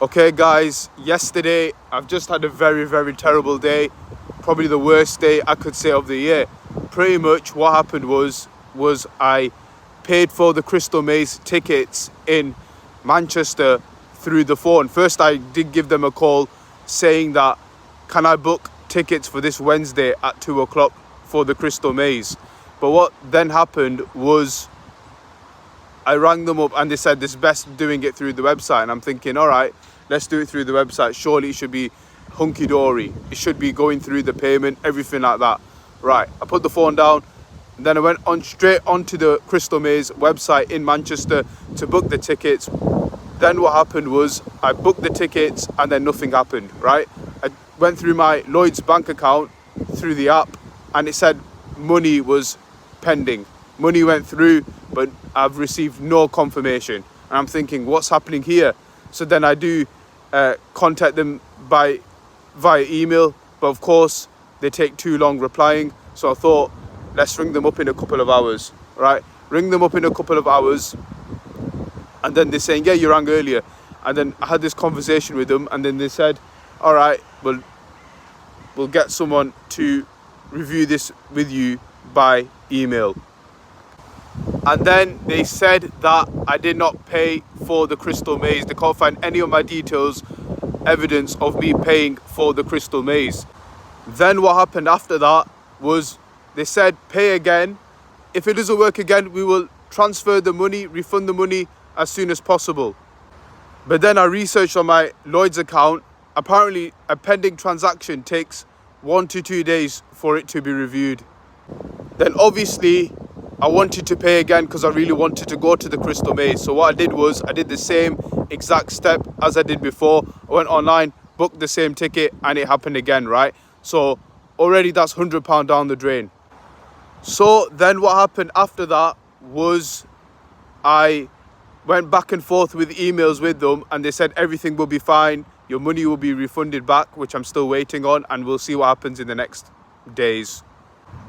Okay guys, yesterday I've just had a very terrible day, probably the worst day I could say of the year. Pretty much what happened was I paid for the Crystal Maze tickets in Manchester through the phone. First I did give them a call saying that, can I book tickets for this Wednesday at 2 o'clock for the Crystal Maze? But what then happened was I rang them up and they said it's best doing it through the website. And I'm thinking, all right, let's do it through the website. Surely it should be hunky-dory. It should be going through the payment, everything like that. Right, I put the phone down. And then I went on straight onto the Crystal Maze website in Manchester to book the tickets. Then what happened was I booked the tickets and then nothing happened, right? I went through my Lloyd's bank account through the app and it said money was pending. Money went through, but I've received no confirmation. And I'm thinking, what's happening here? So then I do contact them via email, but of course they take too long replying. So I thought, let's ring them up in a couple of hours, right? Ring them up in a couple of hours. And then they're saying, yeah, you rang earlier. And then I had this conversation with them and then they said, all right, we'll get someone to review this with you by email. And then they said that I did not pay for the Crystal Maze. They can't find any of my details, evidence of me paying for the Crystal Maze. Then what happened after that was they said, pay again. If it doesn't work again, we will transfer the money, refund the money as soon as possible. But then I researched on my Lloyd's account. Apparently, a pending transaction takes 1 to 2 days for it to be reviewed. Then obviously, I wanted to pay again because I really wanted to go to the Crystal Maze. So what I did was I did the same exact step as I did before. I went online, booked the same ticket, and it happened again, right? So already that's £100 down the drain. So then what happened after that was I went back and forth with emails with them and they said everything will be fine. Your money will be refunded back, which I'm still waiting on, and we'll see what happens in the next days.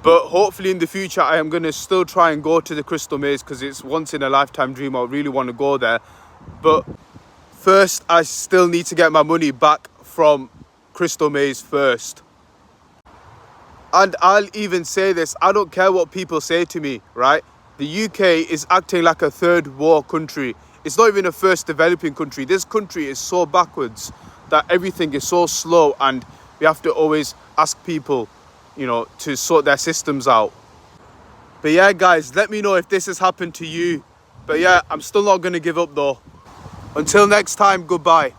But hopefully in the future, I am going to still try and go to the Crystal Maze because it's once in a lifetime dream. I really want to go there. But first, I still need to get my money back from Crystal Maze first. And I'll even say this, I don't care what people say to me, right? The UK is acting like a third world country. It's not even a first developing country. This country is so backwards that everything is so slow and we have to always ask people, you know, to sort their systems out. But yeah, guys, let me know if this has happened to you. But yeah, I'm still not going to give up though. Until next time, goodbye.